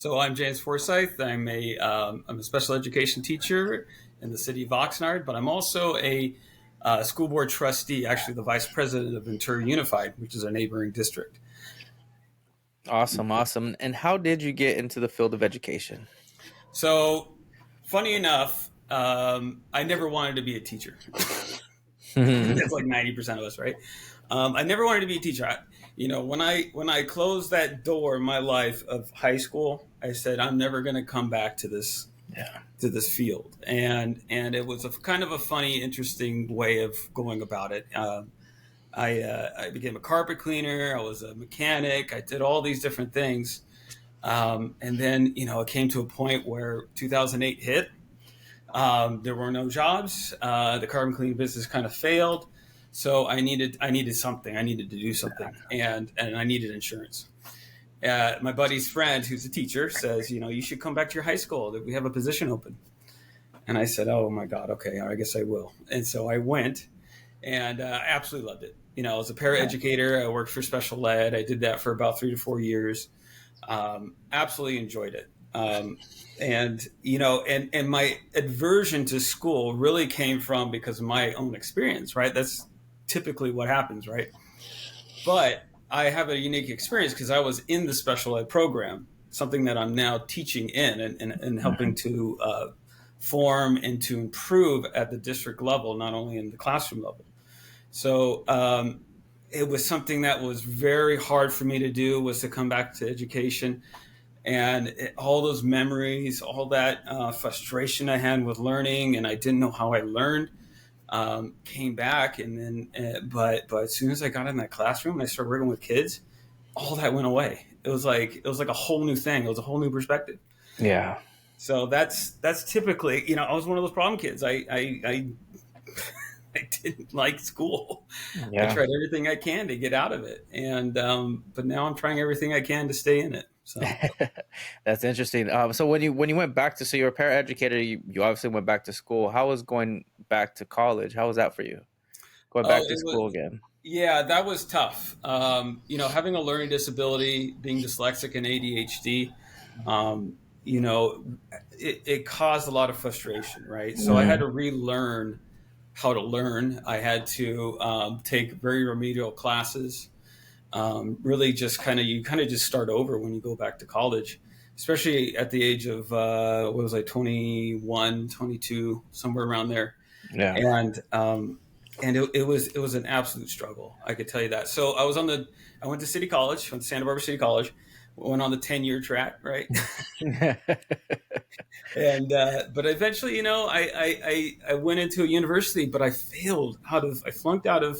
So I'm James Forsythe. I'm a special education teacher in the city of Oxnard, but I'm also a school board trustee, actually the vice president of Ventura Unified, which is a neighboring district. Awesome, awesome. And how did you get into the field of education? So, funny enough, I never wanted to be a teacher. That's like 90% of us, right? I never wanted to be a teacher. When I closed that door in my life of high school, I said I'm never going to come back to Yeah. this field, and it was a kind of a funny, interesting way of going about it. I became a carpet cleaner. I was a mechanic. I did all these different things, and then it came to a point where 2008 hit. There were no jobs. The carbon cleaning business kind of failed, so I needed something. I needed to do something, and I needed insurance. My buddy's friend, who's a teacher, says, you should come back to your high school. We have a position open. And I said, oh my God, okay, I guess I will. And so I went, and I absolutely loved it. I was a paraeducator. I worked for special ed. I did that for about 3 to 4 years. Absolutely enjoyed it. And my aversion to school really came from because of my own experience, right? That's typically what happens, right? But I have a unique experience because I was in the special ed program, something that I'm now teaching in and helping to form and to improve at the district level, not only in the classroom level. So it was something that was very hard for me to do, was to come back to education. And all those memories, all that frustration I had with learning, and I didn't know how I learned, came back. And then, but as soon as I got in that classroom and I started working with kids, all that went away. It was like a whole new thing. It was a whole new perspective. Yeah. So that's typically, I was one of those problem kids. I I didn't like school. I Yeah. tried everything I can to get out of it, and but now I'm trying everything I can to stay in it. So. That's interesting. So when you went back to, so you're a paraeducator, you obviously went back to school. How was going back to college? How was that for you? Going Oh, back to it was. school again? Yeah, that was tough. Having a learning disability, being dyslexic and ADHD, um, you know, it caused a lot of frustration, right? So I had Mm. to relearn how to learn. I had to take very remedial classes. Really, just you kind of just start over when you go back to college, especially at the age of what was I, 21, 22, somewhere around there, Yeah. and it was an absolute struggle. I could tell you that. So I went to City College, went to Santa Barbara City College, went on the 10-year track, right? And but eventually, I went into a university, but I flunked out of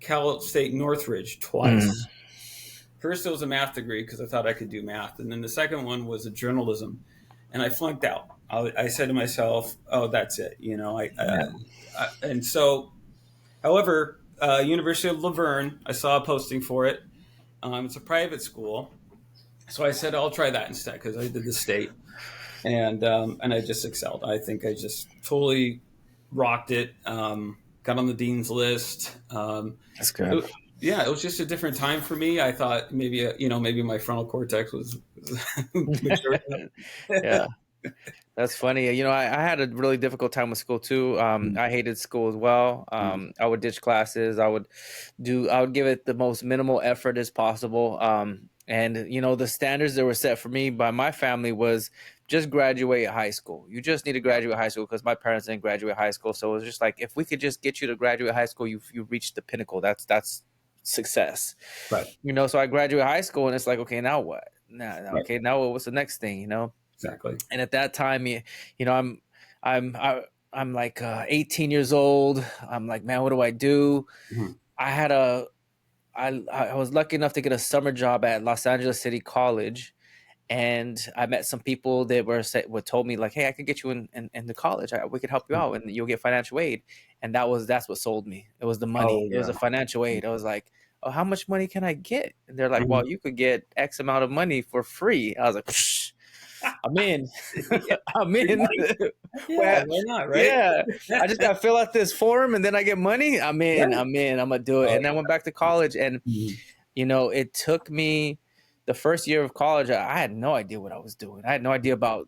Cal State Northridge Mm. twice. First, it was a math degree because I thought I could do math, and then the second one was a journalism, and I flunked out. I said to myself, "Oh, that's it," Yeah. and so. However, University of Laverne, I saw a posting for it. It's a private school, so I said I'll try that instead because I did the state, and I just excelled. I think I just totally rocked it. Got on the dean's list. That's good. It, yeah, it was just a different time for me. I thought maybe my frontal cortex was mature enough. Yeah. That's funny. I had a really difficult time with school too. I hated school as well. I would ditch classes. I would give it the most minimal effort as possible. And the standards that were set for me by my family was just graduate high school. You just need to graduate high school because my parents didn't graduate high school. So it was just like, if we could just get you to graduate high school, you reached the pinnacle. That's success. Right, So I graduate high school and it's like, okay, now what? right, Okay, now what's the next thing? exactly. And at that time, I'm I'm like 18 years old. I'm like, man, what do I do? Mhm. I had a I was lucky enough to get a summer job at Los Angeles City College, and I met some people that were told me like, hey, I could get you in the college. We could help you out, and you'll get financial aid. And that's what sold me. It was the money. Oh It was yeah. a financial aid. I was like, oh, how much money can I get? And they're like, Mhm. well, you could get X amount of money for free. I was like, psh, I'm in. Yeah, I'm free in. money. Yeah, Well, why not, right? yeah. I just gotta fill out this form and then I get money. I'm in. Right. I'm in. I'm gonna do it. Oh And I went back to college and yeah. Mhm. it took me the first year of college, I had no idea what I was doing. I had no idea about,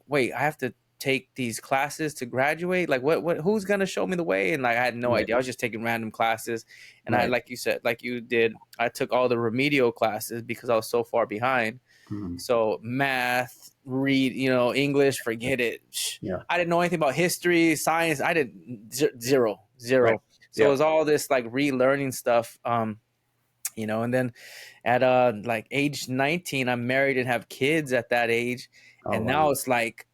wait, I have to take these classes to graduate. Like who's going to show me the way? And like, I had no Right. idea. I was just taking random classes. And I, Right. like you said, like you did, I took all the remedial classes because I was so far behind. Mhm. So math, read, English, forget it. Yeah. I didn't know anything about history, science. I did zero, Right. zero. So it Yeah. was all this like relearning stuff. And then at like age 19, I'm married and have kids at that age. Oh, And wow. now it's like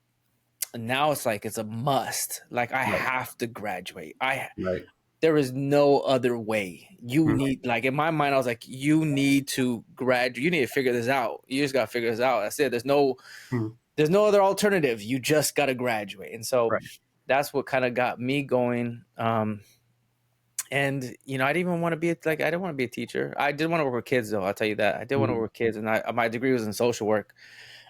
it's a must. Like I Right. have to graduate. I Right. There is no other way. You Mhm. need, like, in my mind, I was like, you need to graduate. You need to figure this out. You just gotta figure this out. That's it. Mhm. There's no other alternative. You just gotta graduate. And so Right. that's what kind of got me going. And I didn't even want to be I didn't want to be a teacher. I did want to work with kids, though. I'll tell you that I did want to Mhm. work with kids, and my degree was in social work.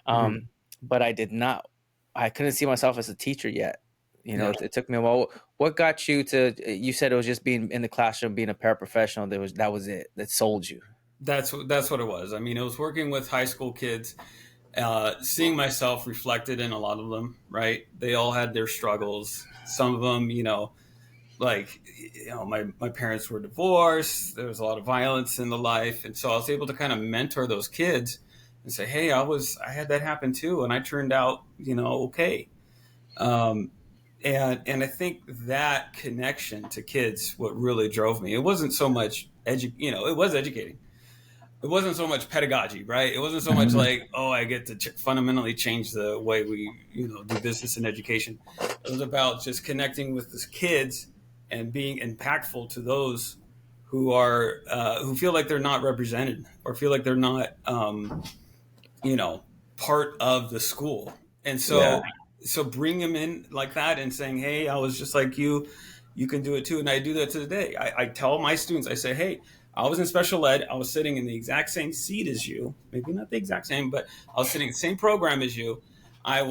Mhm. But I did not. I couldn't see myself as a teacher yet. Yeah. It took me a while. What got you to? You said it was just being in the classroom, being a paraprofessional. That was it. That sold you. That's what it was. I mean, it was working with high school kids, seeing myself reflected in a lot of them. Right? They all had their struggles. Some of them, like my parents were divorced. There was a lot of violence in the life, and so I was able to kind of mentor those kids and say, "Hey, I had that happen too, and I turned out, okay." Um, and I think that connection to kids, what really drove me. It wasn't so much it was educating. It wasn't so much pedagogy, right? It wasn't so much Mhm. like, oh, I get to fundamentally change the way we, do business and education. It was about just connecting with the kids and being impactful to those who feel like they're not represented or feel like they're not, you know, part of the school. And Yeah. so bring them in like that and saying, hey, I was just like you can do it too. And I do that to the day. I tell my students, I say, hey, I was in special ed. I was sitting in the exact same seat as you, maybe not the exact same, but I was sitting in the same program as you. I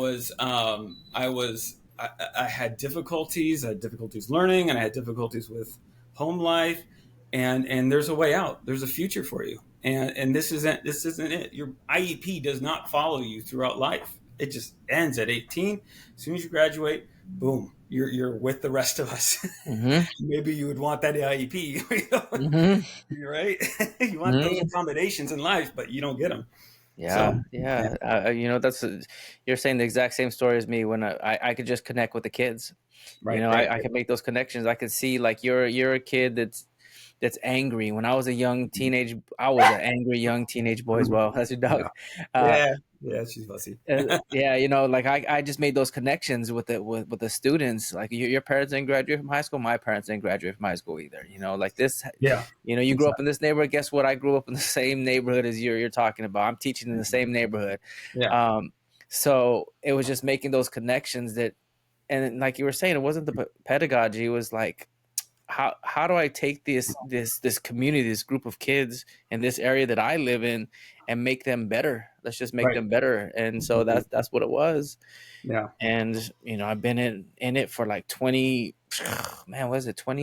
had difficulties. I had difficulties learning, and I had difficulties with home life. And there's a way out. There's a future for you. And this isn't it. Your IEP does not follow you throughout life. It just ends at 18. As soon as you graduate, boom, you're with the rest of us. Mhm. Maybe you would want that IEP, Mhm. right? You want those Mhm. accommodations in life, but you don't get them. Yeah, So, yeah, yeah. You're saying the exact same story as me when I could just connect with the kids. right, right, I could make those connections. I could see like you're a kid that's angry. When I was a young teenage, I was an angry young teenage boy as right. well. That's your Yeah, dog. Uh, yeah, yeah. She's fussy. yeah, like I just made those connections with the students. Like your parents didn't graduate from high school. My parents didn't graduate from high school either. Like this. Yeah, You grew up in exactly. this neighborhood. Guess what? I grew up in the same neighborhood as you're talking about. I'm teaching in the same neighborhood. Yeah, Um, so it was just making those connections and like you were saying, it wasn't the pedagogy. It was like, how do I take this community, this group of kids in this area that I live in, and make them better? Let's just make right. them better. And so that's what it was. Yeah, And I've been in it for like 20, man, what is it, right.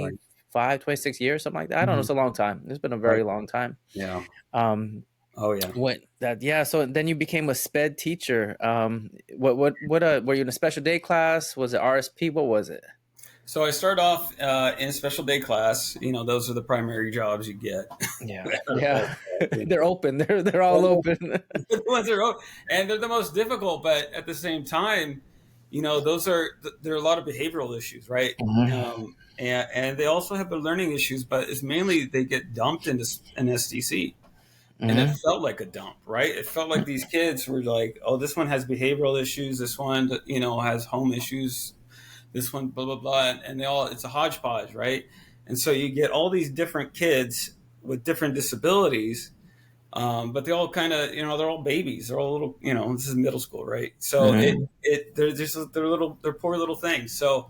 25, 26 years, something like that. I don't know. It's Mhm. a long time. It's been a Right. very long time. Yeah. Um, Oh, yeah. so then you became a SPED teacher. What were you in a special day class? Was it RSP? What was it? So I start off in special day class. Those are the primary jobs you get. Yeah, yeah. They're open. They're all open. The ones that are and they're the most difficult, but at the same time, there are a lot of behavioral issues, right? Mhm. And they also have the learning issues, but it's mainly they get dumped into an SDC, and it Mhm. felt like a dump, right? It felt like these kids were like, oh, this one has behavioral issues, this one, has home issues, this one, blah blah blah, and it's a hodgepodge, right? And so you get all these different kids with different disabilities, but they all kind of, they're all babies. They're all little, this is middle school, right? So Mhm. they're poor little things. So,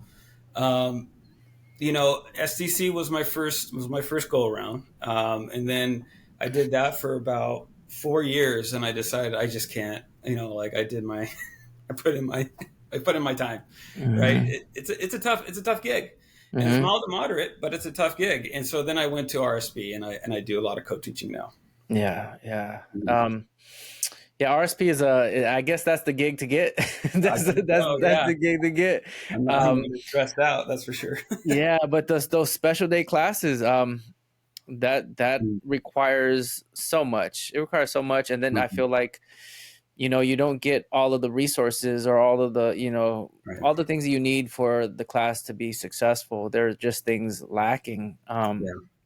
um, SDC was my first go around, and then I did that for about 4 years, and I decided I just can't, like I did my, I put in my, I put in my time, right? Mhm. It's a tough gig, and it's Mhm. mild to moderate, but it's a tough gig. And so then I went to RSP, and I do a lot of co-teaching now. Yeah, yeah. Mm. Yeah, RSP is a. I guess that's the gig to get. I think so. That's Yeah, the gig to get. I'm not Um, getting stressed out. That's for sure. yeah, but those special day classes, that Mm. requires so much. It requires so much, and then I Mhm. feel like you don't get all of the resources or all of the Right. all the things that you need for the class to be successful. There's just things lacking Yeah.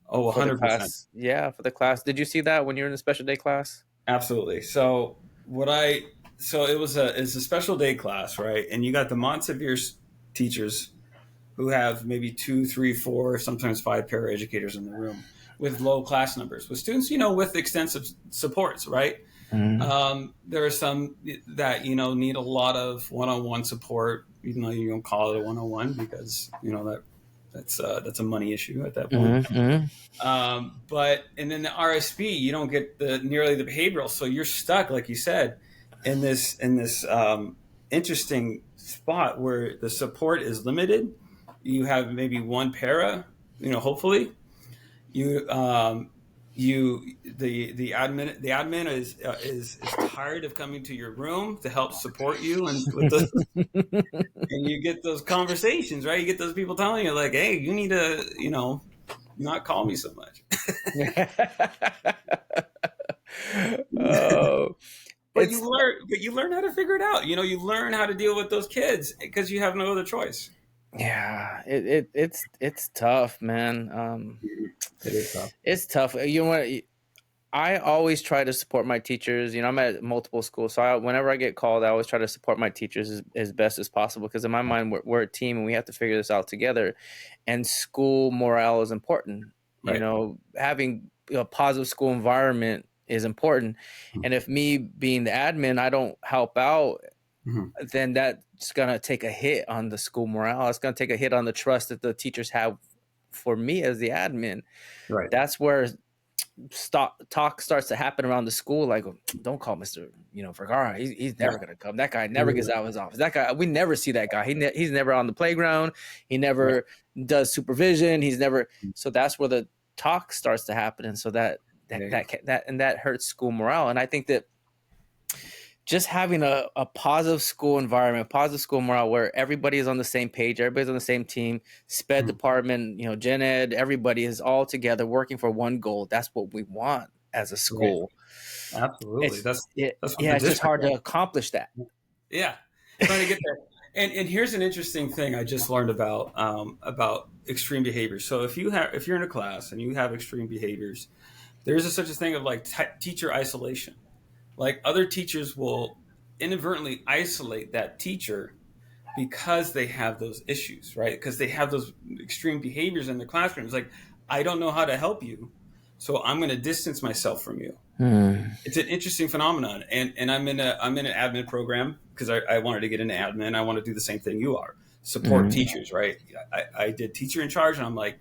Oh, for the 100%. class. Yeah, for the class. Did you see that when you were in the special day class? Absolutely. So it was it's a special day class, right? And you got the Montsevier teachers who have maybe two, three, four, sometimes five paraeducators in the room with low class numbers, with students, with extensive supports, right? Mm-hmm. There are some that need a lot of one-on-one support, even though you don't call it a one-on-one because that's a money issue at that point. Mm-hmm. But and then the RSP, you don't get the nearly the behavioral, so you're stuck, like you said, in this interesting spot where the support is limited. You have maybe one para, hopefully you the admin is tired of coming to your room to help support you and with the and you get those conversations, right? You get those people telling you like, hey, you need to not call me so much. Oh, But you it's learn, how to figure it out. You learn how to deal with those kids because you have no other choice. yeah, it's tough, man. It is tough. It's tough. You know what? I always try to support my teachers. I'm at multiple schools, so whenever I get called, I always try to support my teachers as best as possible. Because in my mind, we're a team, and we have to figure this out together. And school morale is important. Right. Having a positive school environment is important. And if me being the admin, I don't help out, Mhm. then that's gonna take a hit on the school morale. It's gonna take a hit on the trust that the teachers have for me as the admin. Right. That's where talk starts to happen around the school, like, don't call Mr. Vergara. He's Yeah. never gonna come. That guy never gets Yeah. out of his office. That guy, we never see that guy. He's never on the playground. He Right. never does supervision. He's never. So that's where the talk starts to happen, and so There you go. that hurts school morale. And I think that just having a positive school environment, positive school morale, where everybody is on the same page, everybody's on the same team, SPED Mhm. department, gen ed, everybody is all together working for one goal. That's what we want as a Right. school. Absolutely. That's what the It's just district hard to wants. accomplish that. Yeah, trying to get there. And here's an interesting thing I just learned about extreme behaviors. So if you're in a class and you have extreme behaviors, there's such a thing of like teacher isolation. Like other teachers will inadvertently isolate that teacher because they have those issues, right? Because they have those extreme behaviors in their classrooms. Like, I don't know how to help you, so I'm going to distance myself from you. Hmm. It's an interesting phenomenon, and I'm in an admin program because I wanted to get into admin. I want to do the same thing you are, support Hmm. teachers, right? I did teacher in charge, and I'm like,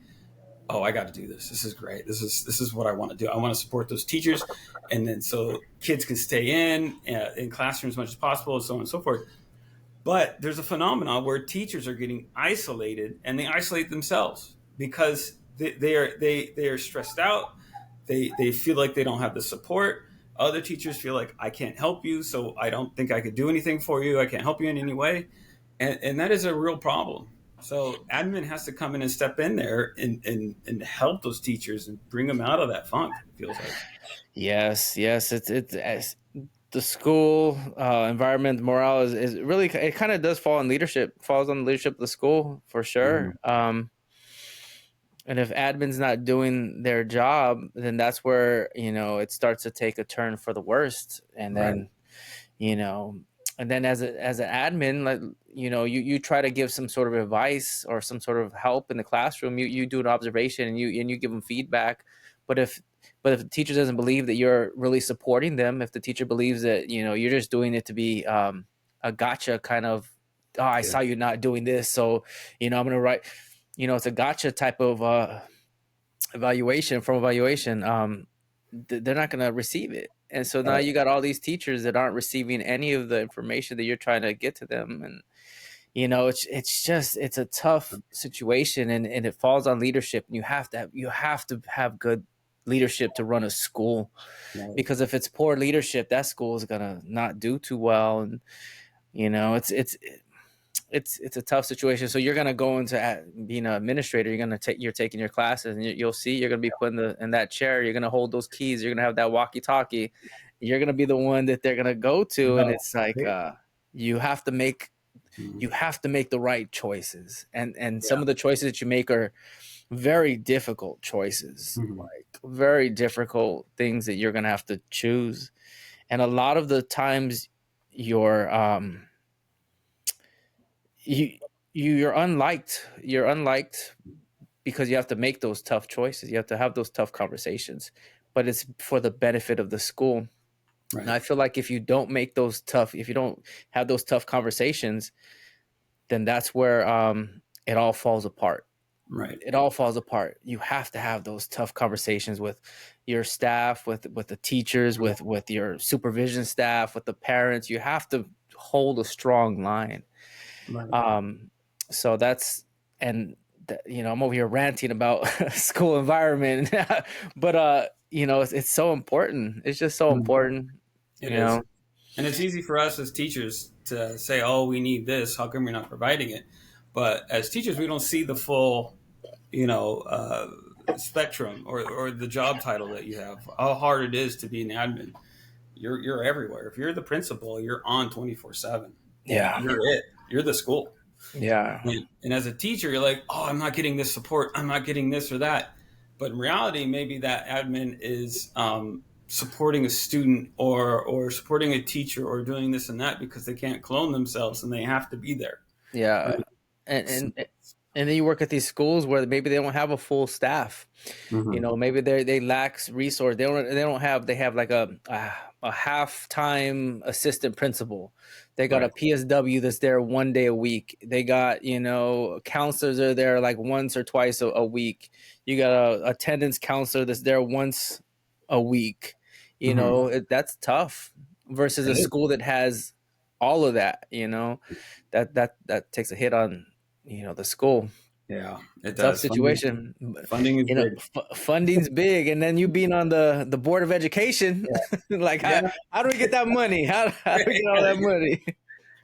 oh, I got to do this. This is great. This is what I want to do. I want to support those teachers, and then so kids can stay in classrooms as much as possible, and so on and so forth. But there's a phenomenon where teachers are getting isolated, and they isolate themselves because they are stressed out. They feel like they don't have the support. Other teachers feel like I can't help you, so I don't think I could do anything for you. I can't help you in any way, and that is a real problem. So admin has to come in and step in there and help those teachers and bring them out of that funk. It feels like. Yes, yes, it's the school environment morale is really, it kind of does falls on the leadership of the school for Mhm. sure. And if admin's not doing their job, then that's where it starts to take a turn for the worst. And Right. then you know and then as an admin, like, you try to give some sort of advice or some sort of help in the classroom. You do an observation, and you give them feedback. But if but if the teacher doesn't believe that you're really supporting them, if the teacher believes that you're just doing it to be a gotcha kind of, oh, I Yeah. saw you not doing this, so I'm gonna write, it's a gotcha type of evaluation, they're not going to receive it. And so now Right. you got all these teachers that aren't receiving any of the information that you're trying to get to them. And it's a tough situation, and it falls on leadership. And you have to have good leadership to run a school, Right. because if it's poor leadership, that school is gonna not do too well. And it's a tough situation. So you're gonna go into being an administrator. You're taking your classes, and you'll see you're gonna be put in that chair. You're gonna hold those keys. You're gonna have that walkie-talkie. You're gonna be the one that they're gonna go to, and No. it's like you have to make Mhm. you have to make the right choices, and some Yeah. of the choices that you make are very difficult choices, Mhm. like very difficult things that you're gonna have to choose. And a lot of the times, you're you you're unliked. You're unliked because you have to make those tough choices. You have to have those tough conversations, but it's for the benefit of the school. And Right. I feel like if you don't have those tough conversations, then that's where it all falls apart. Right. It all falls apart. You have to have those tough conversations with your staff, with the teachers, with your supervision staff, with the parents. You have to hold a strong line. Right. Um, so that's and I'm over here ranting about school environment, but it's so important. It's just so Mhm. important. It You is. know, And it's easy for us as teachers to say, "Oh, we need this. How come you're not providing it?" But as teachers, we don't see the full, you know, spectrum or the job title that you have. How hard it is to be an admin. You're everywhere. If you're the principal, you're on 24/7. yeah, You're it. You're the school. yeah, And as a teacher, you're like, "Oh, I'm not getting this support. I'm not getting this or that." But in reality, maybe that admin is supporting a student or supporting a teacher or doing this and that because they can't clone themselves and they have to be there. yeah. Right? and and and then you work at these schools where maybe they don't have a full staff. Mm-hmm. Maybe they lacks resource. They have like a half-time assistant principal. They got a Right. PSW that's there 1 day a week. They got, counselors are there like once or twice a week. You got a attendance counselor that's there once a week. Mm-hmm. That's tough versus It a is. school that has all of that. That takes a hit on, the school. Yeah, it Tough does. situation. Funding is big. Funding's big, and then you being on the board of education, Yeah. like Yeah. how do we get that money? How do we get all that money?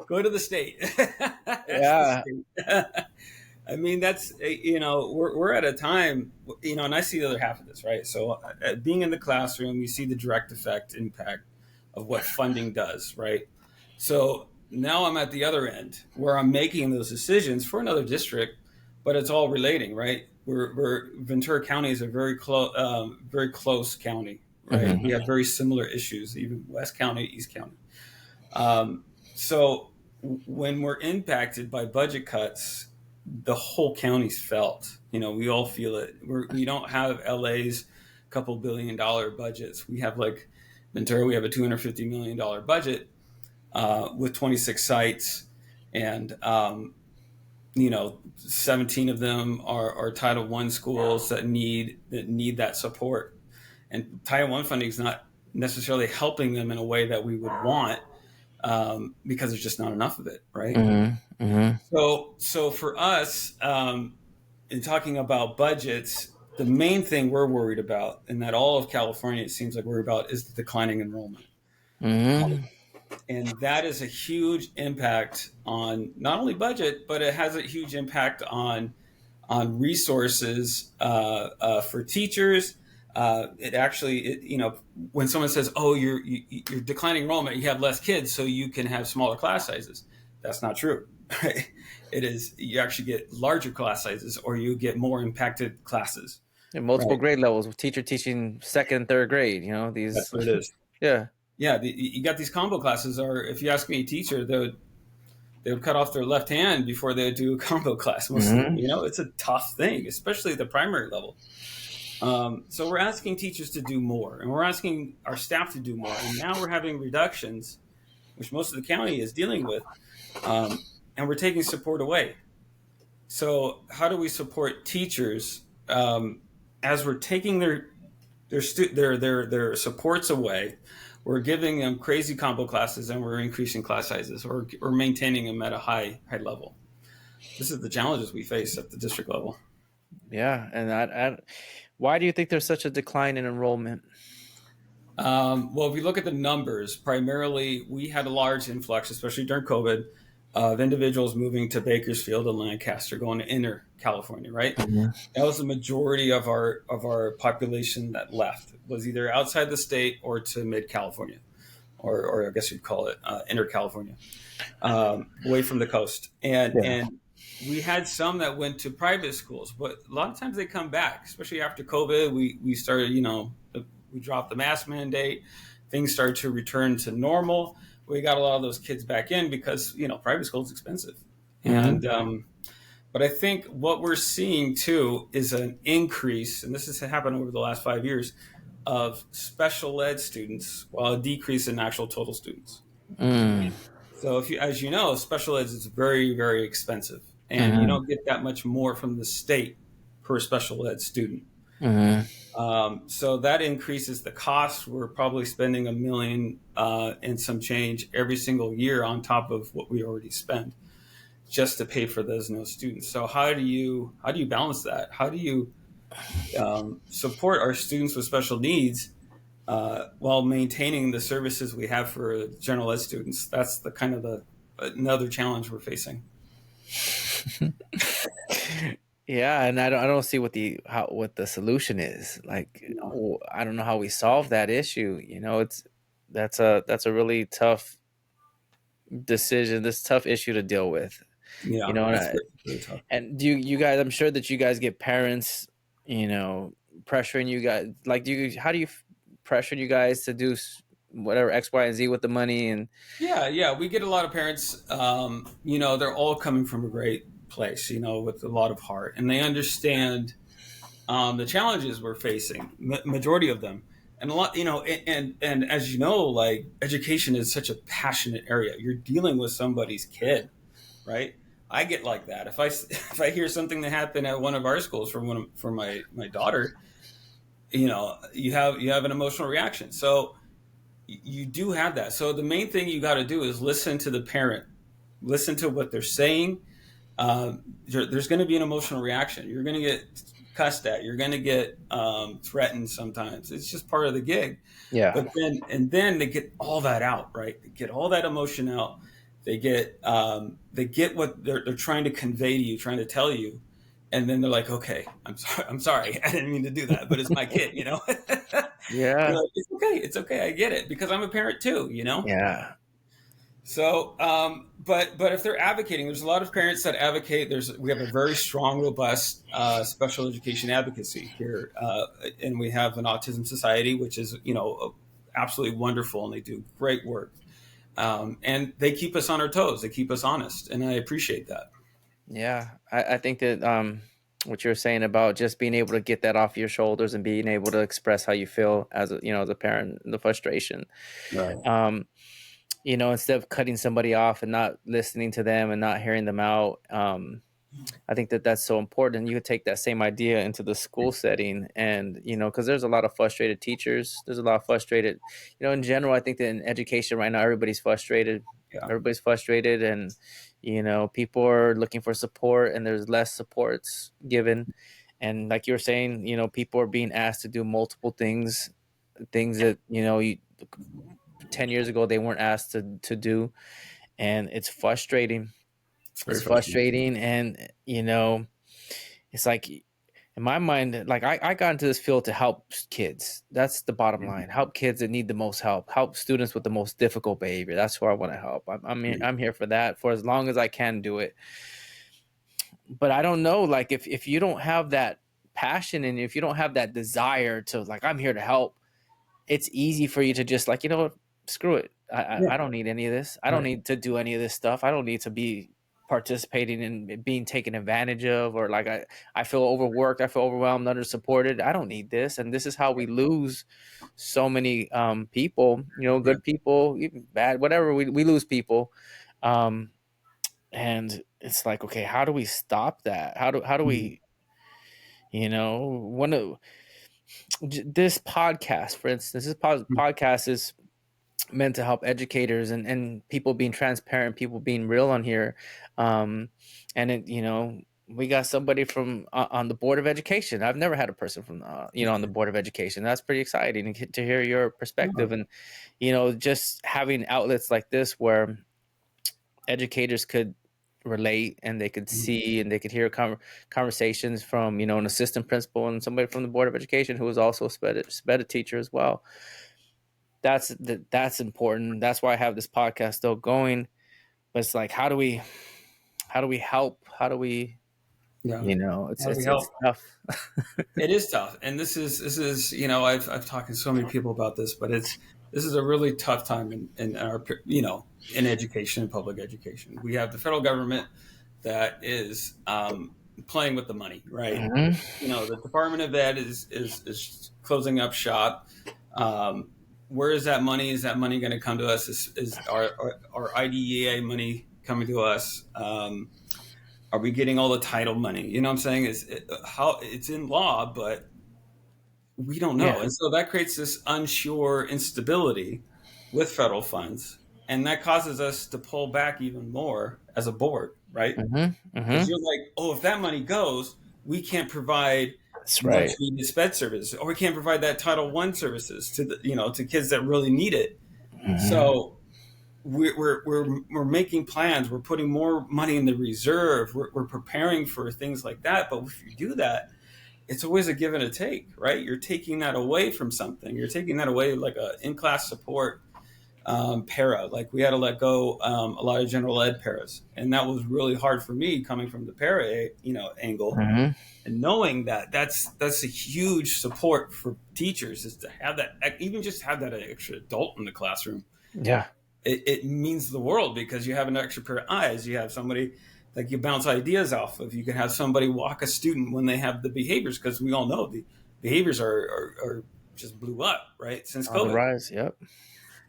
Go to the state. That's the Yeah. state. I mean, that's we're at a time, and I see the other half of this, right? So, being in the classroom, you see the direct effect impact of what funding does, right? So now I'm at the other end where I'm making those decisions for another district, but it's all relating, right? We're Ventura County is a very close county, right? We Hmm. have very similar issues, even West County, East County. So when we're impacted by budget cuts, the whole county's felt. We all feel it. We don't have LA's couple $1 billion budgets. We have like Ventura. We have a $250 million budget with 26 sites, and 17 of them are Title One schools that need that support. And Title One funding is not necessarily helping them in a way that we would want because there's just not enough of it, right? Hmm. Hmm. So for us, in talking about budgets, the main thing we're worried about, and that all of California it seems like worried about, is the declining enrollment, Hmm. and that is a huge impact on not only budget, but it has a huge impact on resources for teachers. It actually, when someone says, "Oh, you're declining enrollment, you have less kids, so you can have smaller class sizes," that's not true. Right? It is you actually get larger class sizes, or you get more impacted classes. Multiple Right? grade levels with teacher teaching second and third grade. That's These. what it is. Yeah. Yeah, you got these combo classes, or if you ask me, a teacher, they would cut off their left hand before they would do a combo class. Most of them, Hmm. it's a tough thing, especially at the primary level. So we're asking teachers to do more, and we're asking our staff to do more. And now we're having reductions, which most of the county is dealing with, and we're taking support away. So how do we support teachers as we're taking their supports away? We're giving them crazy combo classes, and we're increasing class sizes, or we're maintaining them at a high level. This is the challenges we face at the district level. Yeah, and Why do you think there's such a decline in enrollment? Well, if we look at the numbers, primarily we had a large influx, especially during COVID, of individuals moving to Bakersfield and Lancaster, going to inner California. Right, Mhm. that was the majority of our population that left. Was either outside the state or to mid California, or I guess you'd call it inner California, away from the coast. Yeah. And we had some that went to private schools, but a lot of times they come back, especially after COVID. We started, we dropped the mask mandate. Things started to return to normal. We got a lot of those kids back in because private school is expensive, Hmm. and but I think what we're seeing too is an increase, and this has happened over the last 5 years, of special ed students, while a decrease in actual total students. Mm. So, if you, as you know, special ed is very, very expensive, and you Hmm. don't get that much more from the state per special ed student. Hmm. So that increases the cost. We're probably spending $1 million and some change every single year on top of what we already spend just to pay for those no students. So how do you balance that? How do you support our students with special needs while maintaining the services we have for general ed students? That's the kind of the another challenge we're facing. Yeah, and I don't see what the solution is. Like, No. I don't know how we solve that issue. It's that's a really tough decision. This tough issue to deal with. You Yeah, know, and, it's I, very, very tough. and do you guys? I'm sure that you guys get parents, pressuring you guys. Like, how do you pressure you guys to do whatever X, Y, and Z with the money? And Yeah, yeah, we get a lot of parents. They're all coming from a great place, with a lot of heart, and they understand the challenges we're facing. Majority of them, and a lot, and as you know, like education is such a passionate area. You're dealing with somebody's kid, right? I get like that. If I if I hear something that happened at one of our schools for my daughter, you have an emotional reaction. So you do have that. So the main thing you got to do is listen to the parent, listen to what they're saying. There's going to be an emotional reaction. You're going to get cussed at. You're going to get threatened sometimes. It's just part of the gig. yeah, But then they get all that out, right? They get all that emotion out. They get what they're trying to convey to you, trying to tell you, and then they're like, "Okay, I'm sorry. I'm sorry. I didn't mean to do that, but it's my kid." You're yeah, like, "It's okay. It's okay. I get it because I'm a parent too." yeah, So, but if they're advocating, there's a lot of parents that advocate. We have a very strong, robust special education advocacy here, and we have an autism society, which is absolutely wonderful, and they do great work. And they keep us on our toes. They keep us honest, and I appreciate that. yeah. I think that what you're saying about just being able to get that off your shoulders and being able to express how you feel as a parent, the frustration. Right. Um, instead of cutting somebody off and not listening to them and not hearing them out. I think that that's so important. You could take that same idea into the school setting, and because there's a lot of frustrated teachers. There's a lot of frustrated, in general. I think that in education right now, everybody's frustrated. Yeah. Everybody's frustrated, and people are looking for support, and there's less supports given. And like you were saying, people are being asked to do multiple things that 10 years ago they weren't asked to do, and it's frustrating. It's very It's frustrating. frustrating, and it's like in my mind, like I got into this field to help kids. That's the bottom Yeah. line. Help kids that need the most help students with the most difficult behavior. That's where I want to help. I'm here for that for as long as I can do it. But I don't know, like if you don't have that passion and if you don't have that desire to, like, I'm here to help, it's easy for you to just, like, what, screw it. I Yeah. don't need any of this. I don't Right. need to do any of this stuff. I don't need to be participating in being taken advantage of, or like I feel overworked. I feel overwhelmed, under supported. I don't need this. And this is how we lose so many people, Yeah. good people, even bad, whatever. We lose people. Um, and it's like, okay, how do we stop that? How do Mhm. we, one of this podcast, for instance, podcast is meant to help educators and people being transparent, people being real on here. And it, we got somebody from on the board of education. I've never had a person from on the board of education. That's pretty exciting to hear your perspective, No, and just having outlets like this where educators could relate and they could see and they could hear conversations from an assistant principal and somebody from the board of education who was also a SPED teacher as well. That's important. That's why I have this podcast still going. But it's like, how do we help? How do we yeah. it's How do we it's help? tough. It is tough, and this is I've talked to so many people about this, but this is a really tough time in our in education and public education. We have the federal government that is playing with the money, right? Hmm. The Department of Ed is closing up shop. Um, where is that money? Is that money going to come to us? Is our IDEA money coming to us? Are we getting all the title money? You know what I'm saying? How it's in law, but we don't Yeah. know. And so that creates this unsure instability with federal funds. And that causes us to pull back even more as a board, right? Hmm. Hmm. Because you're like, oh, if that money goes, we can't provide That's much right. needed SPED service, or we can't provide that Title One services to to kids that really need it. Hmm. So we're making plans. We're putting more money in the reserve. We're preparing for things like that. But if you do that, it's always a give and a take, right? You're taking that away from something. You're taking that away like a in-class support para. Like we had to let go a lot of general ed paras, and that was really hard for me coming from the para, angle, Hmm. and knowing that that's a huge support for teachers is to have that, even just have that extra adult in the classroom. Yeah. It means the world because you have an extra pair of eyes. You have somebody that you bounce ideas off of. You can have somebody walk a student when they have the behaviors, because we all know the behaviors are just blew up right since On the COVID. rise. Yep.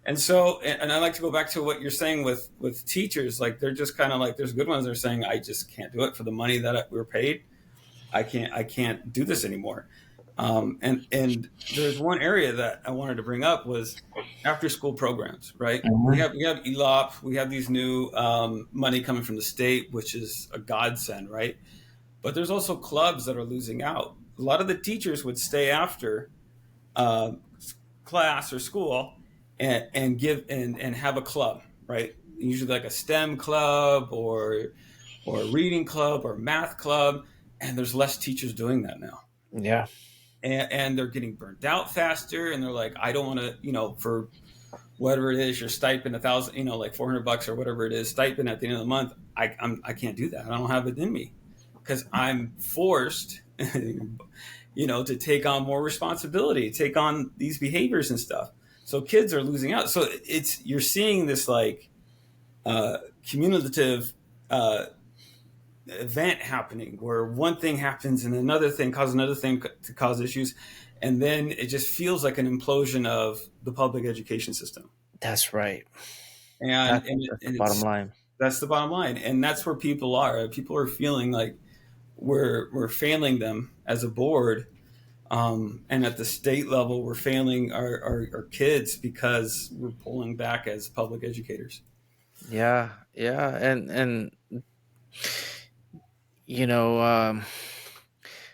And so, and I like to go back to what you're saying with teachers. Like they're just kind of like, there's good ones that are saying, I just can't do it for the money that we're paid. I can't do this anymore. And there's one area that I wanted to bring up was after school programs, right? We Hmm. have we have ELOP, we have these new money coming from the state, which is a godsend, right? But there's also clubs that are losing out. A lot of the teachers would stay after uh, class or school and give and have a club, right? Usually like a STEM club or a reading club or math club, and there's less teachers doing that now. Yeah. And they're getting burnt out faster, and they're like, I don't want to, for whatever it is, your stipend, 1,000, like $400 or whatever it is, stipend at the end of the month. I can't do that. I don't have it in me because I'm forced, to take on more responsibility, take on these behaviors and stuff. So kids are losing out. So you're seeing this like cumulative event happening where one thing happens and another thing causes another thing to cause issues, and then it just feels like an implosion of the public education system. That's right. and That's and, that's the and bottom it's line. that's the bottom line, and that's where people are feeling like we're failing them as a board, and at the state level we're failing our kids because we're pulling back as public educators. Yeah. Yeah. And you know,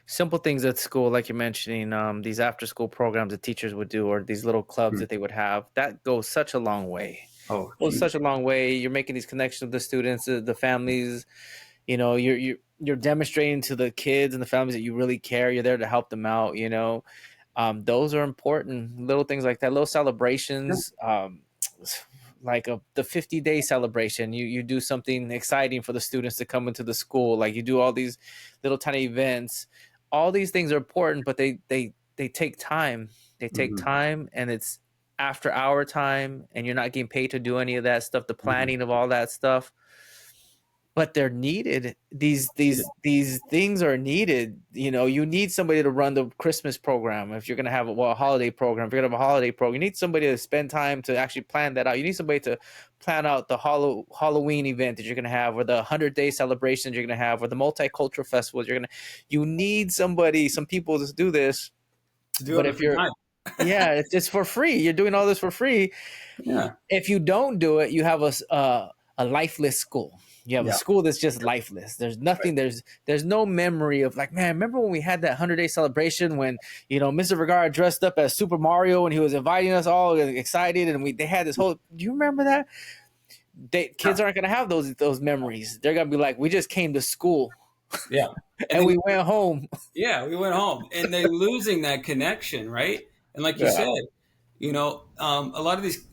simple things at school, like you're mentioning, these after school programs that teachers would do, or these little clubs Hmm. that they would have, that goes such a long way. Oh, Goes such huge. a long way. You're making these connections with the students, the families. You're demonstrating to the kids and the families that you really care. You're there to help them out. Those are important. Little things like that, little Yeah. celebrations. Like the 50-day celebration, you do something exciting for the students to come into the school. Like you do all these little tiny events. All these things are important, but they take time. They take Hmm. time, and it's after hour time, and you're not getting paid to do any of that stuff, the Hmm. planning of all that stuff, but they're needed. these Yeah. these these things are needed. You need somebody to run the Christmas program. If you're going to have a holiday program, if you're going to have a holiday program, you need somebody to spend time to actually plan that out. You need somebody to plan out the Halloween event that you're going to have, or the 100-day celebrations you're going to have, or the multicultural festivals you're going to. You need some people to do this. To do it But in the if free you're time. yeah, it's just for free. You're doing all this for free. Yeah. If you don't do it, you have a lifeless school. You have a Yeah. school that's just lifeless. There's Right. nothing. There's no memory of like, man, remember when we had that 100-day celebration when Mr. Vergara dressed up as Super Mario and he was inviting us all excited and they had this whole. Do you remember that? Kids aren't gonna have those memories. They're gonna be like, we just came to school Yeah. And and then we went home. yeah, we went home, and they losing that connection, right? And like you Yeah. said, a lot of these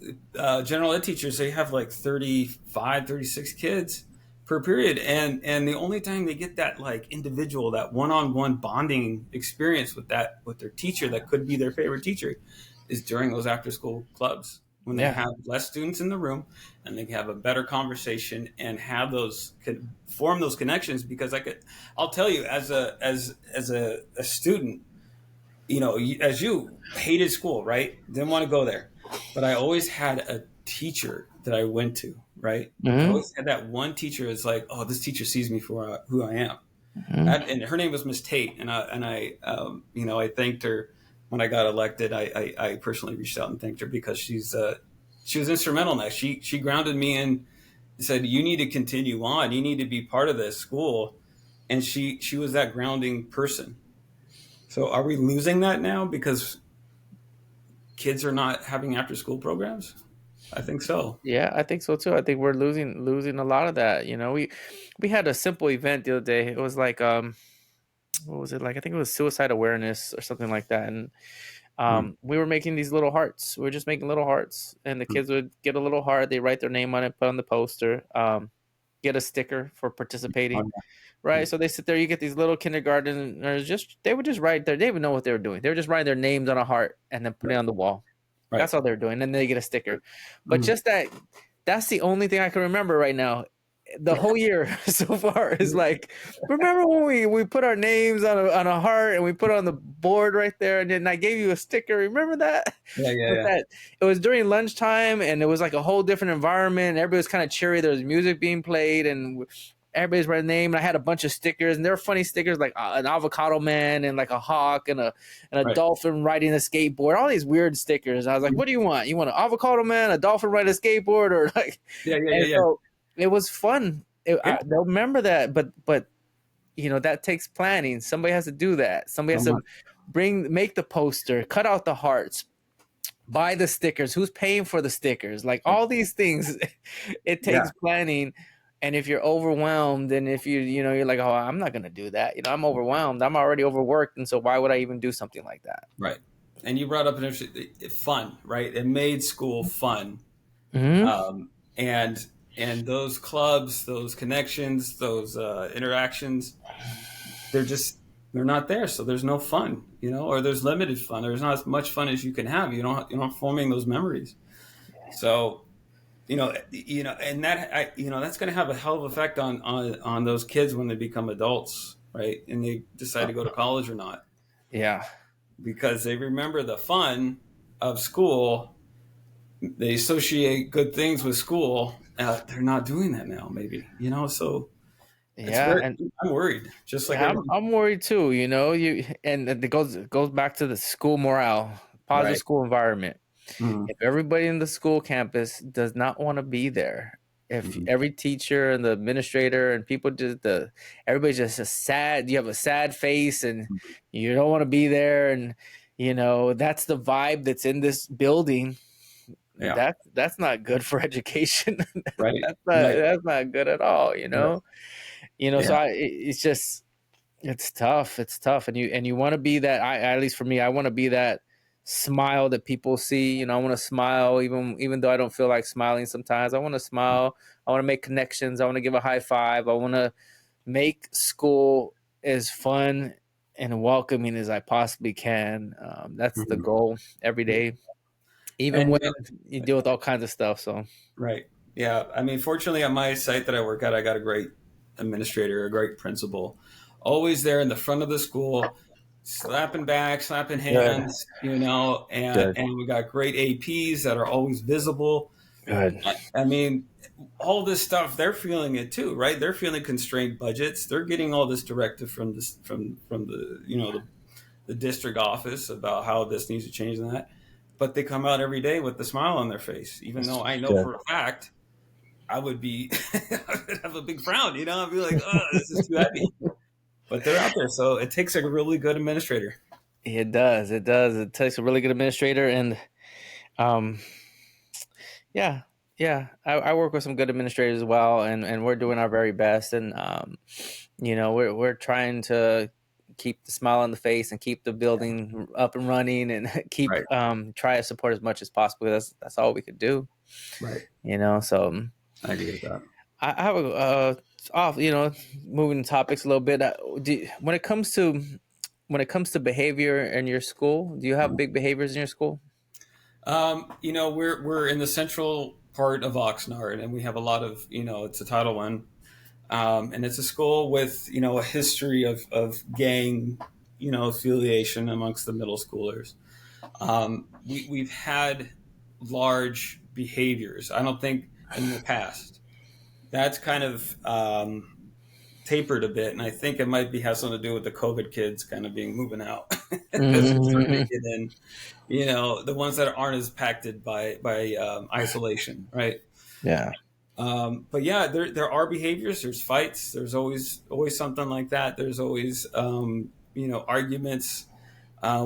general ed teachers, they have like 35, 36 kids per period, and the only time they get that like individual, that one-on-one bonding experience with their teacher, that could be their favorite teacher, is during those after-school clubs, when they Yeah. have less students in the room and they can have a better conversation and have those, form those connections. Because I'll tell you, as a student, as you hated school, right? Didn't want to go there. But I always had a teacher that I went to, right? I Hmm. always had that one teacher. It's like, oh, this teacher sees me for who I am. Hmm. And her name was Miss Tate. I thanked her when I got elected. I personally reached out and thanked her because she was instrumental in that. She grounded me in, said, you need to continue on. You need to be part of this school. And she was that grounding person. So are we losing that now because kids are not having after school programs? I think so. Yeah, I think so too. I think we're losing a lot of that. We had a simple event the other day. It was like what was it like? I think it was suicide awareness or something like that. And Mm, we were making these little hearts. We were just making little hearts, and the mm, kids would get a little heart. They write their name on it, put on the poster, get a sticker for participating. oh, Right. yeah, So they sit there. You get these little kindergartners. They would just write their. They didn't even know what they were doing. They were just writing their names on a heart and then putting it right, on the wall. right. That's all they're doing. And then they get a sticker. But Mm, just that's the only thing I can remember right now. The yeah, whole year so far is like, remember when we put our names on a heart and we put it on the board right there, and then I gave you a sticker. Remember that? yeah, yeah, But yeah. that it was during lunchtime and it was like a whole different environment. Everybody was kind of cheery. There was music being played and everybody's writing name. And I had a bunch of stickers, and there were funny stickers like an avocado man and like a hawk and a Right. dolphin riding a skateboard. All these weird stickers. I was like, Mm, "What do you want? You want an avocado man, a dolphin riding a skateboard, or like?" yeah, yeah, yeah, And yeah. so it was fun. Yeah. They'll remember that, but that takes planning. Somebody has to do that. Somebody So has to much. make the poster, cut out the hearts, buy the stickers, who's paying for the stickers, like Yeah. all these things. It Yeah. takes planning. And if you're overwhelmed, and if you're like, oh, I'm not gonna do that, I'm overwhelmed, I'm already overworked, and so why would I even do something like that? Right. And you brought up an interesting fun, right? It made school fun. Hmm. And those clubs, those connections, those interactions, they're just they're not there. So there's no fun, or there's limited fun. There's not as much fun as you can have. You're not forming those memories. So and that's going to have a hell of an effect on those kids when they become adults, right? And they decide to go to college or not, Yeah. because they remember the fun of school. They associate good things with school. They're not doing that now, maybe, so it's Yeah. very, And I'm worried, just like yeah, I'm everyone. I'm worried too. And it goes back to the school morale, positive Right. school environment. Mhm. If everybody in the school campus does not want to be there, if Mhm. every teacher and the administrator and people everybody's just a sad, you have a sad face and you don't want to be there, and that's the vibe that's in this building. Yeah. That's not good for education. Right. Right. That's not good at all. Right. So Yeah. it's just it's tough, and you want to be that. At least for me, I want to be that smile that people see. I want to smile even though I don't feel like smiling sometimes. I want to smile. I want to make connections. I want to give a high five. I want to make school as fun and welcoming as I possibly can. That's the Mhm. goal every Yeah. day, even And when you deal with all kinds of stuff. So right. Yeah. I mean, fortunately, at my site that I work at, I got a great administrator, a great principal, always there in the front of the school, slapping back, slapping good, hands, good, and we got great APs that are always visible. good. I mean, all this stuff, they're feeling it too, right? They're feeling constrained budgets. They're getting all this directive from this, from the district office about how this needs to change and that. But they come out every day with the smile on their face, even though I know Good. for a fact I would be, I would have a big frown, you know, I'd be like, oh, this is too heavy. But they're out there, so it takes a really good administrator. It does. It does. It takes a really good administrator, and um, yeah, yeah. I work with some good administrators as well, and we're doing our very best, and we're trying to keep the smile on the face and keep the building up and running, and keep Right, try to support as much as possible. That's all we could do, right. So. I agree with that. I have a off, moving topics a little bit. When it comes to behavior in your school, do you have big behaviors in your school? We're in the central part of Oxnard, and we have a lot of, it's a Title One, and it's a school with, a history of gang, affiliation amongst the middle schoolers. We've had large behaviors. I don't think in the past that's kind of tapered a bit, and I think it might be have something to do with the COVID kids kind of being moving out as they're starting to Hmm. get in. The ones that aren't as impacted by isolation, right? Yeah, But yeah, there are behaviors. There's fights. There's always something like that. There's always arguments.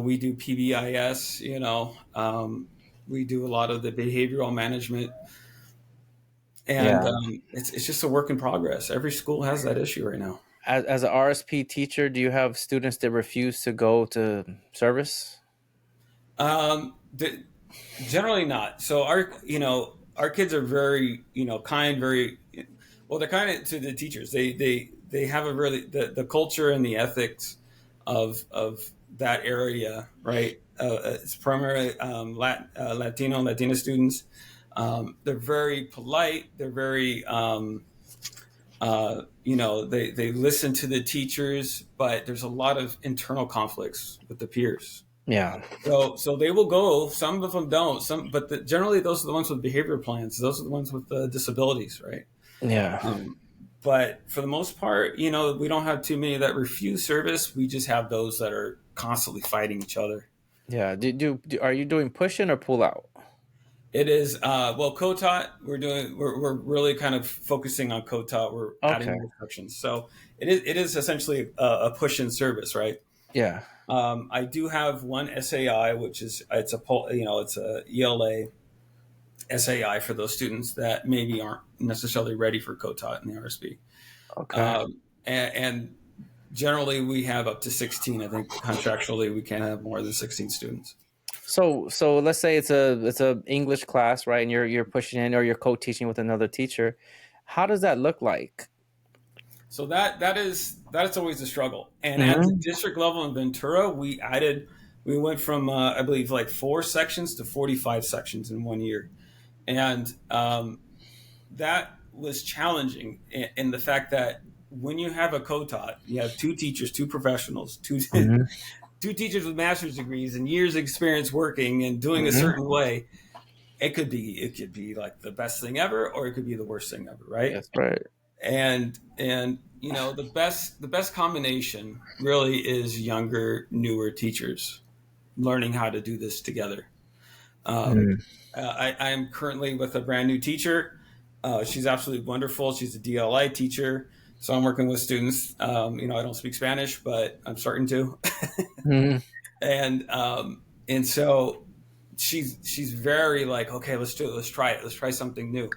We do PBIS. We do a lot of the behavioral management, and yeah. it's just a work in progress. Every school has that issue right now. As an RSP teacher, do you have students that refuse to go to service? The, Generally not. So our kids are very kind, very well. They're kind of to the teachers. They have a really the culture and the ethics of that area, right? It's primarily Latina students. They're very polite. They're very they listen to the teachers, but there's a lot of internal conflicts with the peers. Yeah, So they will go. Some of them don't. Generally those are the ones with behavior plans. Those are the ones with disabilities, right? yeah, Um, but for the most part, we don't have too many that refuse service. We just have those that are constantly fighting each other. yeah. Are you doing push in or pull out? It is COTOT. We're really kind of focusing on COTOT. We're adding Okay. more sections. So it is essentially a push in service, right? Yeah, I do have one SAI, which is it's a ELA SAI for those students that maybe aren't necessarily ready for COTOT in the RSB. okay. And generally, we have up to 16. I think contractually, we can't have more than 16 students. So let's say it's a English class, right? And you're pushing in or you're co-teaching with another teacher. How does that look like? So that's always a struggle. And at the Hmm. district level in Ventura, we went from I believe like 4 sections to 45 sections in 1 year, and that was challenging in the fact that when you have a COTOT, you have two teachers, two professionals, two Hmm. two teachers with master's degrees and years of experience working and doing a Hmm. certain way. It could be like the best thing ever, or it could be the worst thing ever, right? That's right. And the best combination really is younger, newer teachers learning how to do this together. Um, Mm. I am currently with a brand new teacher. She's absolutely wonderful. She's a DLI teacher. So I'm working with students. I don't speak Spanish, but I'm starting to. Mhm. And so she's very like, okay, let's do it. Let's try it. Let's try something new.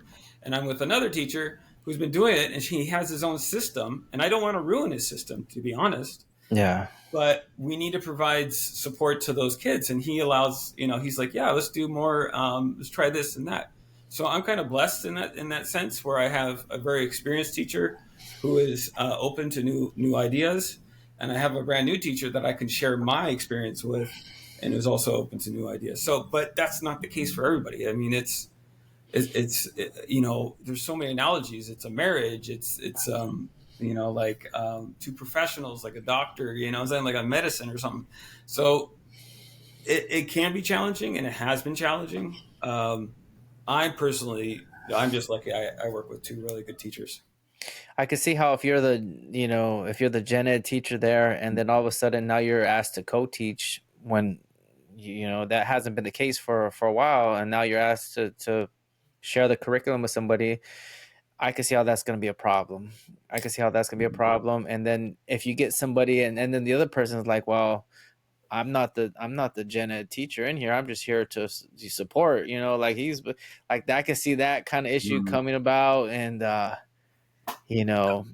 And I'm with another teacher who's been doing it, and he has his own system. And I don't want to ruin his system, to be honest, Yeah. but we need to provide support to those kids. And he allows, he's like, yeah, let's do more. Let's try this and that. So I'm kind of blessed in that sense, where I have a very experienced teacher who is open to new ideas, and I have a brand new teacher that I can share my experience with, and is also open to new ideas. So, but that's not the case for everybody. I mean, there's so many analogies. It's a marriage. It's two professionals, like a doctor, saying like a medicine or something. So it can be challenging, and it has been challenging. I'm just lucky. I work with two really good teachers. I can see how if you're the gen ed teacher there, and then all of a sudden now you're asked to co-teach when that hasn't been the case for a while, and now you're asked to share the curriculum with somebody. I can see how that's going to be a problem. I can see how that's going to be a problem. And then if you get somebody, and then the other person is like, well, I'm not the gen ed teacher in here. I'm just here to support. Like like I can see that kind of issue Mm. coming about, and you know,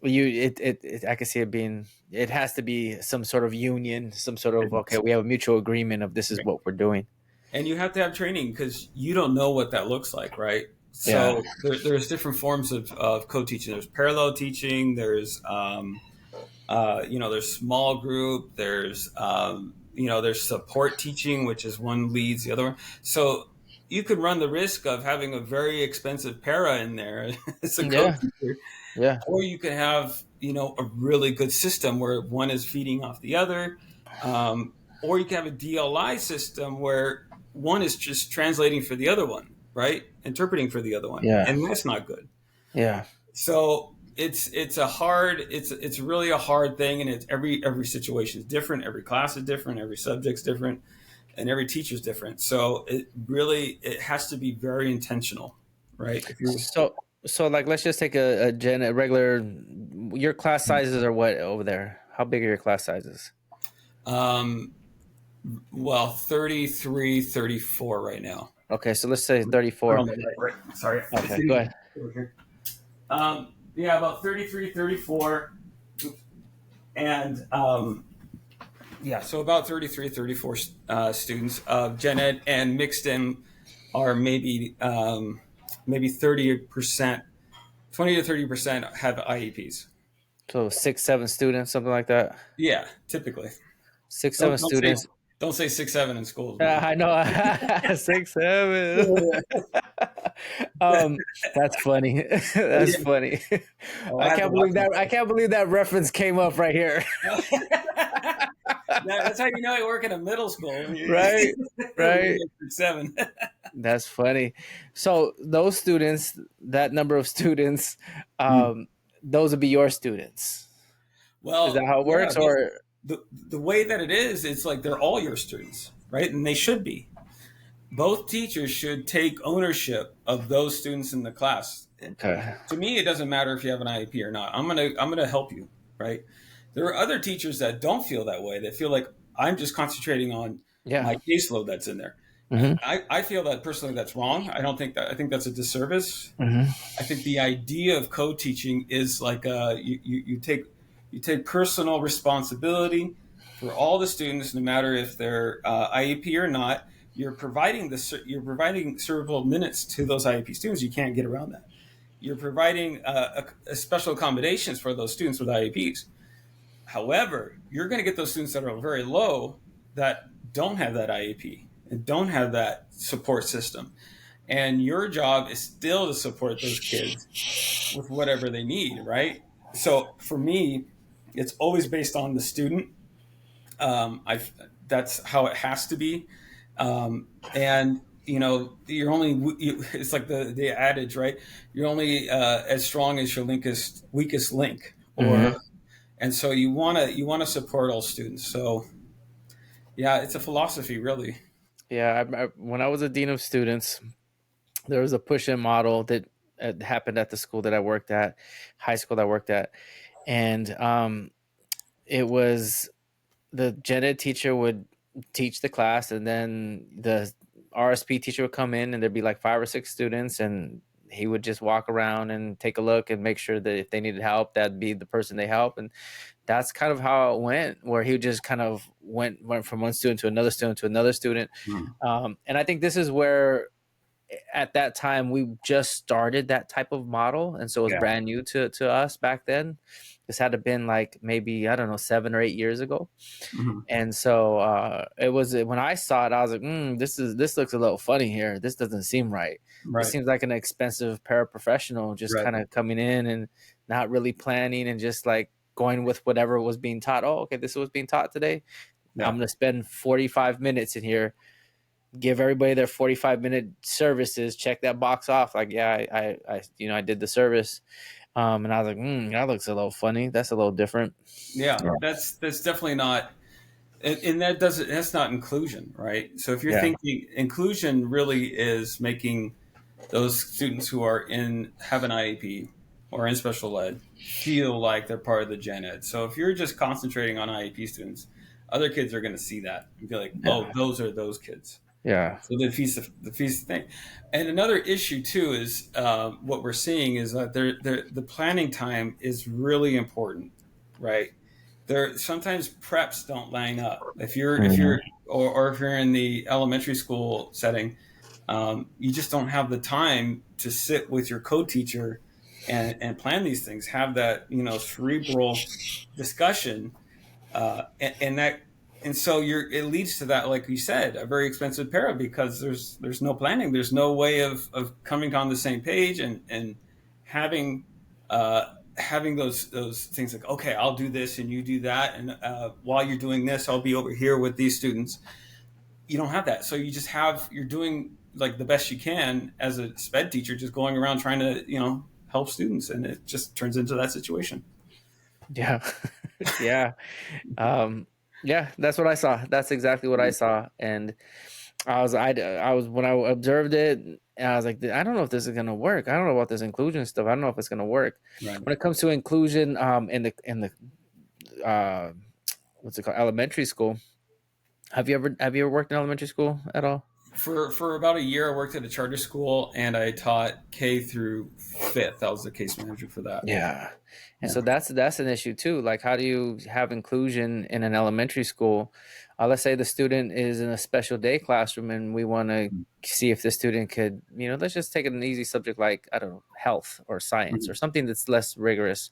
I can see it being. It has to be some sort of union, some sort of, okay. We have a mutual agreement of this is what we're doing. And you have to have training because you don't know what that looks like, right? Yeah, So there's different forms of co-teaching. There's parallel teaching. There's there's small group. There's support teaching, which is one leads the other one. So you could run the risk of having a very expensive para in there as a yeah, co-teacher, yeah, or you could have a really good system where one is feeding off the other, or you can have a DLI system where one is just translating for the other one, right? Interpreting for the other one, yeah, and that's not good. yeah. So it's really a hard thing, and it's every situation is different, every class is different, every subject's different, and every teacher's different. So it has to be very intentional, right? If you So like, let's just take a regular. Your class sizes are what over there? How big are your class sizes? um, well, 33, 34 right now. Okay, so let's say We're 34. on the right, right. Sorry. Okay, go ahead. Yeah, about 33, 34, and yeah, so about 33, 34 students of gen ed, and mixed in are maybe 30%, 20 to 30% have IEPs. So 6, 7 students, something like that. Yeah, typically. Six, Don't seven don't say students. don't say 6, 7 in schools, man. I know. 6, 7. Yeah. That's funny. That's Yeah. funny. Oh, I I have to can't watch believe that. I can't believe that reference came up right here. it. That's how you know I work in a middle school. Right, right. 7. That's funny. So those students, that number of students, Mm. those would be your students. Is that Well, how it yeah, works? Or the way that it is, it's like they're all your students, right? And they should be. Both teachers should take ownership of those students in the class. okay, To me, it doesn't matter if you have an IEP or not. I'm gonna help you, right? There are other teachers that don't feel that way. That feel like I'm just concentrating on yeah, my caseload that's in there. hmm, I feel that personally that's wrong. I don't think that. I think that's a disservice. hmm, I think the idea of co-teaching is like you take personal responsibility for all the students, no matter if they're IEP or not. You're providing cerebral minutes to those IEP students. You can't get around that. You're providing a special accommodations for those students with IEPs. However, you're going to get those students that are very low that don't have that IEP and don't have that support system. And your job is still to support those kids with whatever they need, right? So for me, it's always based on the student. I That's how it has to be. And you're only it's like the adage, right? You're only as strong as your weakest link, hmm. or and so you want to support all students. So yeah, it's a philosophy, really. Yeah. When I was a dean of students, there was a push-in model that happened at the school that I worked at, high school that I worked at, and it was the gen ed teacher would teach the class, and then the RSP teacher would come in, and there'd be like 5 or 6 students, and he would just walk around and take a look and make sure that if they needed help, that'd be the person they help. And that's kind of how it went, where he just kind of went from one student to another student to another student. Mm. And I think this is where at that time we just started that type of model, and so it was Yeah. brand new to us back then. This had to been like maybe, I don't know, 7 or 8 years ago. Mhm. And so it was, when I saw it, I was like, this looks a little funny here. This doesn't seem right. This Right. seems like an expensive paraprofessional just Right. kind of coming in and not really planning and just like going with whatever was being taught. Oh, okay, this was being taught today. I'm Yeah. going to spend 45 minutes in here, give everybody their 45-minute services, check that box off. Like, yeah, I did the service. And I was like, that looks a little funny. That's a little different. Yeah. Yeah. That's definitely not. And that's not inclusion, right? So if you're Yeah. thinking inclusion really is making those students who are in have an IEP or in special ed feel like they're part of the gen ed. So if you're just concentrating on IEP students, other kids are going to see that and be like, Yeah. "Oh, those are those kids." Yeah. So the feast thing, and another issue too is what we're seeing is that the planning time is really important, right? There sometimes preps don't line up. If you're Mhm. or if you're in the elementary school setting, you just don't have the time to sit with your co-teacher and plan these things. Have that cerebral discussion and that and so it leads to that, like you said, a very expensive para because there's no planning, there's no way of coming on the same page and having uh, having those things like, okay, I'll do this and you do that, and while you're doing this, I'll be over here with these students. You don't have that, so you're doing like the best you can as a SPED teacher, just going around trying to help students, and it just turns into that situation. Yeah. Yeah. Um, yeah, that's what I saw. That's exactly what I saw. And I was when I observed it, and I was like, I don't know if this is gonna work. I don't know about this inclusion stuff. I don't know if it's gonna work. Right. When it comes to inclusion, in the uh, what's it called, elementary school. Have you ever worked in elementary school at all? For about a year, I worked at a charter school and I taught K through fifth. I was the case manager for that. Yeah. And Yeah. so that's an issue too. Like, how do you have inclusion in an elementary school? Let's say the student is in a special day classroom and we want to see if the student could, let's just take an easy subject like, I don't know, health or science or Mhm. something that's less rigorous.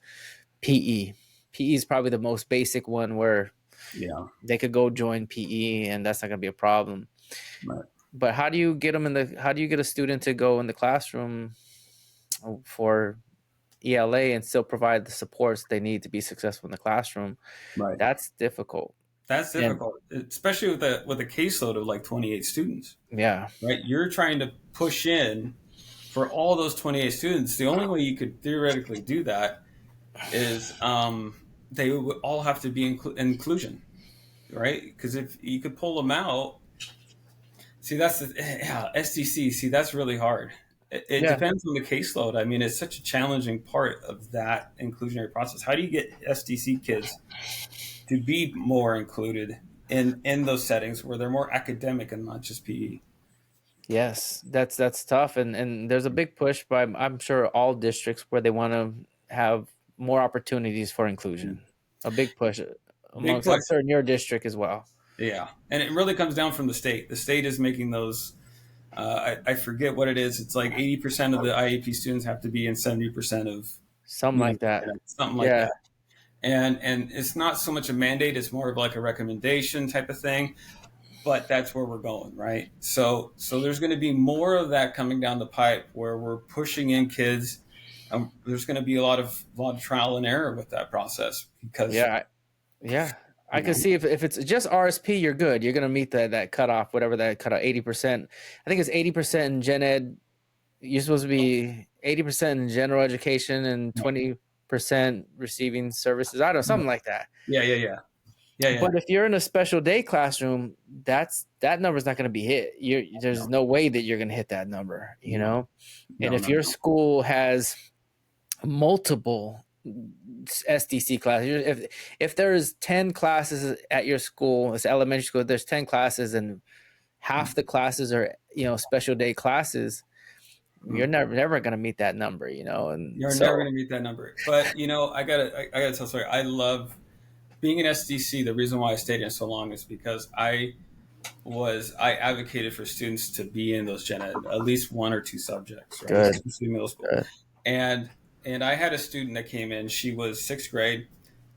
PE. PE is probably the most basic one where Yeah. they could go join PE and that's not going to be a problem. Right. But how do you get a student to go in the classroom for ELA and still provide the supports they need to be successful in the classroom? Right. That's difficult. That's And difficult, especially with a caseload of like 28 students. yeah, Right. You're trying to push in for all those 28 students. The only way you could theoretically do that is they would all have to be inclusion, right? Because if you could pull them out. See, that's the yeah, SDC. See, that's really hard. It yeah, depends on the caseload. I mean, it's such a challenging part of that inclusionary process. How do you get SDC kids to be more included in those settings where they're more academic and not just PE? yes, that's tough. And there's a big push by, I'm sure, all districts where they want to have more opportunities for inclusion. A big push Big amongst, push. I'm sure, in your district as well. Yeah, and it really comes down from the state. The state is making those. I forget what it is. It's like 80% of the IEP students have to be in 70% of Something like that. something like Yeah. that. And it's not so much a mandate; it's more of like a recommendation type of thing. But that's where we're going, right? So there's going to be more of that coming down the pipe where we're pushing in kids. There's going to be a lot of trial and error with that process because Yeah. Yeah. I you can know see if it's just RSP, you're good. You're gonna meet that cutoff, whatever that cutoff, 80%. I think it's 80% in gen ed. You're supposed to be 80% in general education and 20% receiving services. I don't know, something like that. yeah, yeah, yeah, yeah, But yeah. if you're in a special day classroom, that number's not going to be hit. There's No, no way that you're going to hit that number, no, And no, if no, your no. school has multiple SDC classes, if there's 10 classes at your school, it's elementary school, there's 10 classes and half the classes are, special day classes, you're Mhm. never going to meet that number, and You're never so going to meet that number. But I gotta tell sorry. I love being an SDC. The reason why I stayed in so long is because I advocated for students to be in those gen ed, at least one or two subjects, right? good, Especially middle school. good. And and I had a student that came in. She was sixth grade.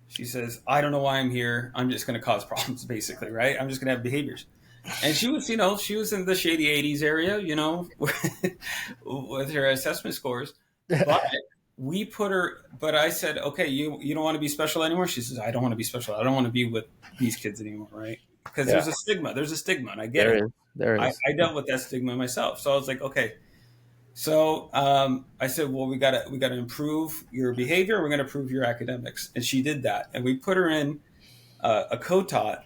She says, "I don't know why I'm here. I'm just going to cause problems, basically, right? I'm just going to have behaviors." And she was in the shady 80s area, with her assessment scores. But but I said, okay, you don't want to be special anymore? She says, I don't want to be special. I don't want to be with these kids anymore, right? Because Yeah, there's a stigma. There's a stigma, and I get there it. is, there I, is. I dealt with that stigma myself. So I was like, okay. So I said, well, we gotta improve your behavior. We're gonna improve your academics, and she did that. And we put her in a co-taught,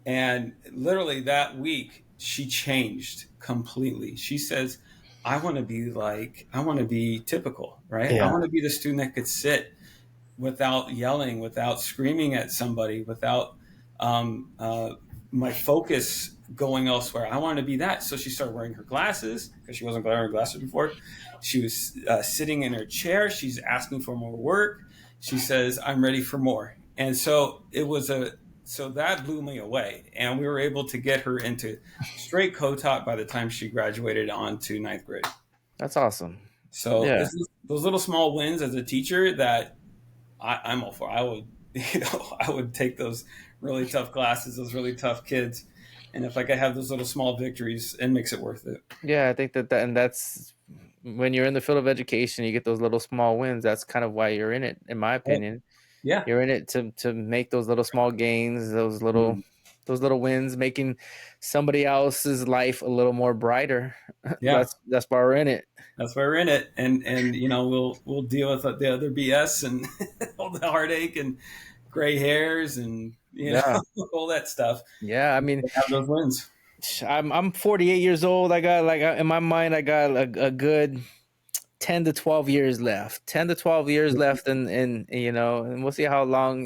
and literally that week she changed completely. She says, I want to be typical, right? I Yeah, want to be the student that could sit without yelling, without screaming at somebody, without um, uh, my focus going elsewhere. I wanted to be that. So she started wearing her glasses because she wasn't wearing her glasses before. She was sitting in her chair. She's asking for more work. She says, "I'm ready for more." And so so that blew me away. And we were able to get her into straight co-taught by the time she graduated on to ninth grade. that's awesome. So Yeah, it's those little small wins as a teacher that I'm all for. I would, I would take those really tough classes, those really tough kids, and if I could have those little small victories, it makes it worth it. yeah. I think and that's when you're in the field of education, you get those little small wins. That's kind of why you're in it, in my Right. opinion. Yeah, You're in it to make those little small gains, mm, those little wins, making somebody else's life a little more brighter. yeah. That's why we're in it. That's why we're in it, and we'll deal with the other BS and all the heartache and gray hairs and Yeah, all that stuff. yeah. I mean, Have those wins. I'm 48 years old. I got like in my mind, I got a good 10 to 12 years left. 10 to 12 years left, and and we'll see how long.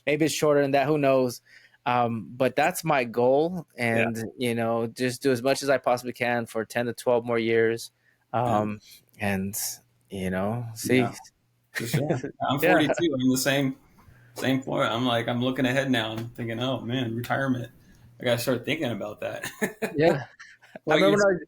Maybe it's shorter than that. Who knows? But that's my goal, Yeah, and just do as much as I possibly can for 10 to 12 more years, yeah, and yeah, see. for sure. I'm Yeah, 42. I'm the same point. I'm looking ahead now. I'm thinking, oh man, retirement. I got to start thinking about that. yeah. I What remember you?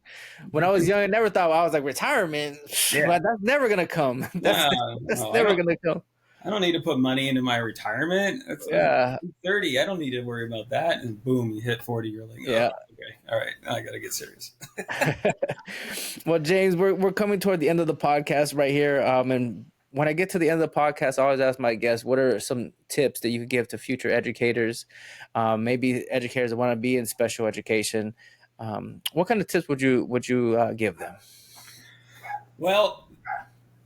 when I was young, I never thought I was like retirement. Yeah. But that's never gonna come. That's No, that's no, never gonna come. I don't need to put money into my retirement. Yeah, I'm 30. I don't need to worry about that. And boom, you hit 40. You're like, oh, yeah. okay, all right. I got to get serious. Well, James, we're coming toward the end of the podcast right here. And when I get to the end of the podcast, I always ask my guests, what are some tips that you could give to future educators, maybe educators that want to be in special education? What kind of tips would you give them? Well,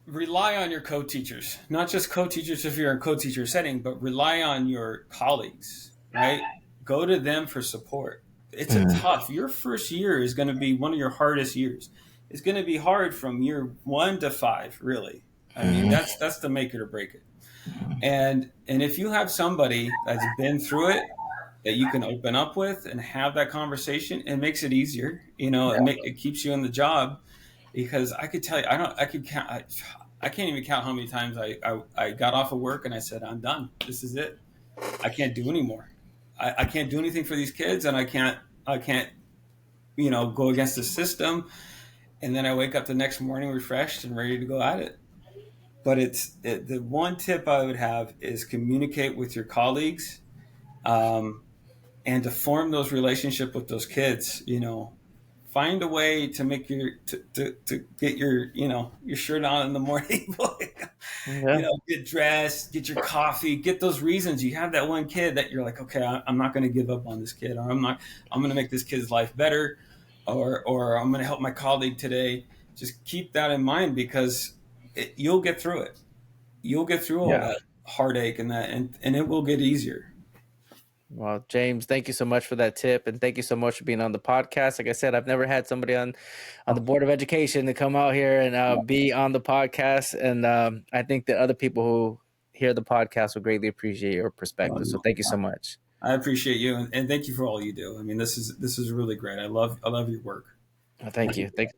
rely on your co-teachers, not just co-teachers if you're in a co-teacher setting, but rely on your colleagues, right? Go to them for support. It's a Mm, tough, your first year is going to be one of your hardest years. It's going to be hard from year 1 to 5, really. I mean, mhm. that's the make it or break it. And if you have somebody that's been through it that you can open up with and have that conversation, it makes it easier. It keeps you in the job because I could tell you, I could count, I can't even count how many times I got off of work and I said, I'm done. This is it. I can't do anymore. I can't do anything for these kids, and I can't go against the system. And then I wake up the next morning refreshed and ready to go at it. But the one tip I would have is communicate with your colleagues, um, and to form those relationships with those kids. Find a way to make to get your shirt on in the morning. Yeah, Get dressed, get your coffee, get those reasons. You have that one kid that you're like, okay, I'm not going to give up on this kid, or I'm going to make this kid's life better, or I'm going to help my colleague today. Just keep that in mind because you'll get through it. You'll get through all yeah. that heartache and it will get easier. Well, James, thank you so much for that tip, and thank you so much for being on the podcast. Like I said, I've never had somebody on the board of education to come out here and be on the podcast, and I think that other people who hear the podcast will greatly appreciate your perspective. So, thank you so much. I appreciate you and thank you for all you do. I mean, this is really great. I love your work. Thank you. Thank